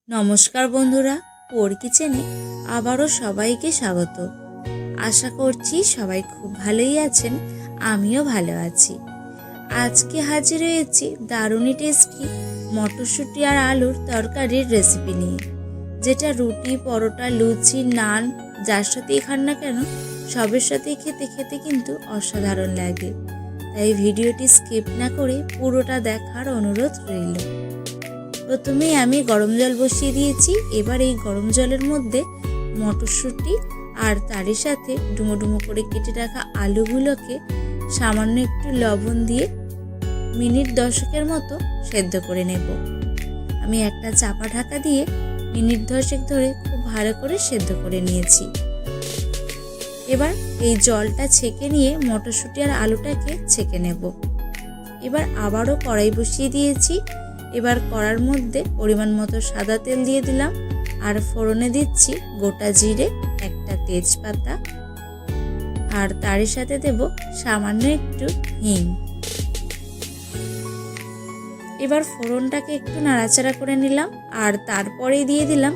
নমস্কার বন্ধুরা, পোর কিচেনে আবারও সবাইকে স্বাগত। আশা করছি সবাই খুব ভালোই আছেন, আমিও ভালো আছি। আজকে হাজির হয়েছি দারুণই টেস্টি মটরশুঁটি আর আলুর তরকারির রেসিপি নিয়ে, যেটা রুটি, পরোটা, লুচি, নান যার সাথেই খান না কেন সবের সাথেই খেতে খেতে কিন্তু অসাধারণ লাগে। তাই ভিডিওটি স্কিপ না করে পুরোটা দেখার অনুরোধ রইল। প্রথমেই আমি গরম জল বসিয়ে দিয়েছি। এবার এই গরম জলের মধ্যে মটরশুঁটি আর তারই সাথে ডুমো ডুমো করে কেটে রাখা আলুগুলোকে সামান্য একটু লবণ দিয়ে মিনিট 10 মতো সেদ্ধ করে নেব। আমি একটা চাপা ঢাকা দিয়ে মিনিট 10 ধরে খুব ভালো করে সেদ্ধ করে নিয়েছি। এবার এই জলটা ছেঁকে নিয়ে মটরশুঁটি আর আলুটাকে ছেঁকে নেব। এবার আবারও কড়াই বসিয়ে দিয়েছি। এবার কড়ার মধ্যে পরিমাণ মতো সাদা তেল দিয়ে দিলাম আর ফোড়নে দিচ্ছি গোটা জিরে, একটা তেজপাতা আর তার সাথে দেব সামান্য একটু হিং। এবার ফোড়নটাকে একটু নাড়াচাড়া করে নিলাম আর তারপরে দিয়ে দিলাম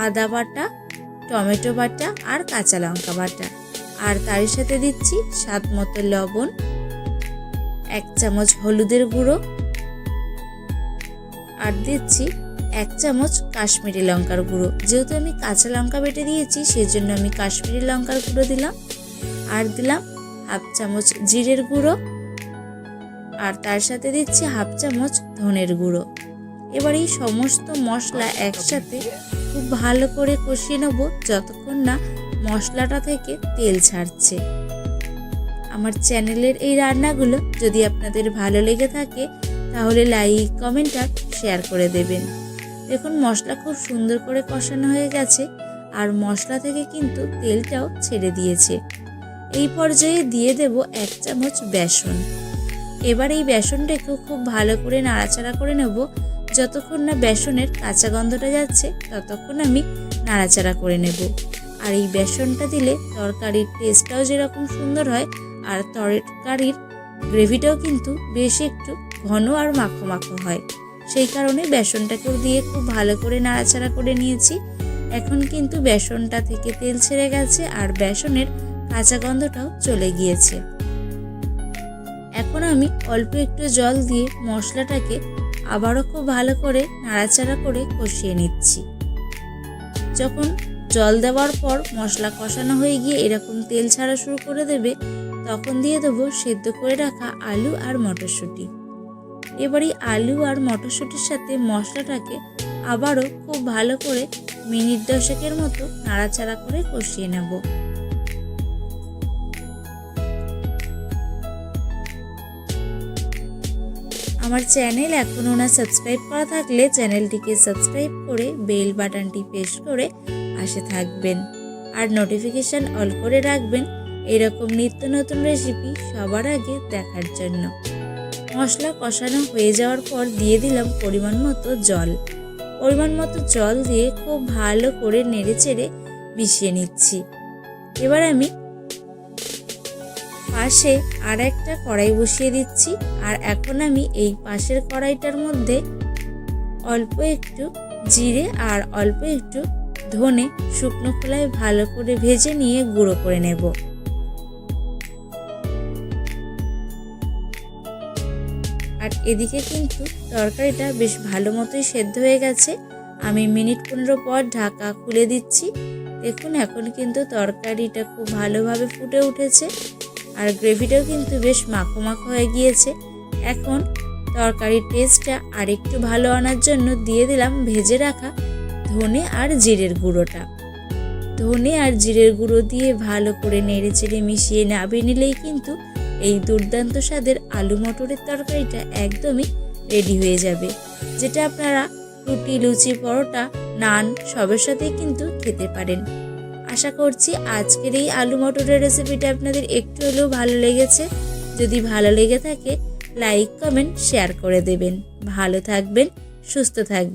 আদা বাটা, টমেটো বাটা আর কাঁচা লঙ্কা বাটা। আর তার সাথে দিচ্ছি স্বাদ মতো লবণ, 1 চামচ হলুদের গুঁড়ো আর দিচ্ছি 1 চামচ কাশ্মীরি লঙ্কার গুঁড়ো। যেহেতু আমি কাঁচা লঙ্কা বেটে দিয়েছি সেজন্য আমি কাশ্মীরি লঙ্কার গুঁড়ো দিলাম। আর দিলাম 1/2 চামচ জিরের গুঁড়ো আর তার সাথে দিচ্ছি 1/2 চামচ ধনের গুঁড়ো। এবার এই সমস্ত মশলা একসাথে খুব ভালো করে কষিয়ে নেব যতক্ষণ না মশলাটা থেকে তেল ছাড়ছে। আমার চ্যানেলের এই রান্নাগুলো যদি আপনাদের ভালো লেগে থাকে তাহলে লাইক, কমেন্ট আর শেয়ার করে দেবেন। দেখুন মশলা খুব সুন্দর করে কষানো হয়ে গেছে আর মশলা থেকে কিন্তু তেলটাও ছেড়ে দিয়েছে। এই পর্যায়ে দিয়ে দেব 1 চামচ বেসন। এবার এই বেসনটাকেও খুব ভালো করে নাড়াচাড়া করে নেব। যতক্ষণ না বেসনের কাঁচা গন্ধটা যাচ্ছে ততক্ষণ আমি নাড়াচাড়া করে নেব। আর এই বেসনটা দিলে তরকারির টেস্টটাও যেরকম সুন্দর হয় আর তরকারির গ্রেভিটাও কিন্তু বেশ একটু ঘন আর মাখো মাখো হয়। সেই কারণে বেসনটাকেও দিয়ে খুব ভালো করে নাড়াচাড়া করে নিয়েছি। এখন কিন্তু বেসনটা থেকে তেল ছেড়ে গেছে আর বেসনের কাঁচা গন্ধটাও চলে গিয়েছে। এখন আমি অল্প একটু জল দিয়ে মশলাটাকে আবারও খুব ভালো করে নাড়াচাড়া করে কষিয়ে নিচ্ছি। যখন জল দেওয়ার পর মশলা কষানো হয়ে গিয়ে এরকম তেল ছাড়া শুরু করে দেবে তখন দিয়ে দেবো সেদ্ধ করে রাখা আলু আর মটরশুঁটি। এবার এই আলু আর মটরশুঁটির সাথে মশলাটাকে আবারও খুব ভালো করে মিনিট 10 মতো নাড়াচাড়া করে কষিয়ে নেব। আমার চ্যানেল এখনও না সাবস্ক্রাইব করা থাকলে চ্যানেলটিকে সাবস্ক্রাইব করে বেল বাটনটি প্রেস করে পাশে থাকবেন আর নোটিফিকেশান অল করে রাখবেন এরকম নিত্য নতুন রেসিপি সবার আগে দেখার জন্য। মশলা কষানো হয়ে যাওয়ার পর দিয়ে দিলাম পরিমাণ মতো জল। পরিমাণ মতো জল দিয়ে খুব ভালো করে নেড়ে চেড়ে মিশিয়ে নিচ্ছি। এবার আমি পাশে আর একটা কড়াই বসিয়ে দিচ্ছি আর এখন আমি এই পাশের কড়াইটার মধ্যে অল্প একটু জিরে আর অল্প একটু ধনে শুকনো খোলায় ভালো করে ভেজে নিয়ে গুঁড়ো করে নেব। আর এদিকে কিন্তু তরকারিটা বেশ ভালো মতোই সেদ্ধ হয়ে গেছে। আমি মিনিট 15 পর ঢাকা খুলে দিচ্ছি। দেখুন এখন কিন্তু তরকারিটা খুব ভালোভাবে ফুটে উঠেছে আর গ্রেভিটাও কিন্তু বেশ মাখো মাখো হয়ে গিয়েছে। এখন তরকারির টেস্টটা আর একটু ভালো আনার জন্য দিয়ে দিলাম ভেজে রাখা ধনে আর জিরের গুঁড়োটা। ধনে আর জিরের গুঁড়ো দিয়ে ভালো করে নেড়ে চেড়ে মিশিয়ে নামিয়ে নিলেই কিন্তু এই দুর্দান্ত স্বাদের আলু মটরের তরকারিটা একদমই রেডি হয়ে যাবে, যেটা আপনারা রুটি, লুচি, পরোটা, নান সবের সাথেই কিন্তু খেতে পারেন। আশা করছি আজকের এই আলু মটরের রেসিপিটা আপনাদের একটু হলেও ভালো লেগেছে। যদি ভালো লেগে থাকে লাইক, কমেন্ট, শেয়ার করে দেবেন। ভালো থাকবেন, সুস্থ থাকবেন।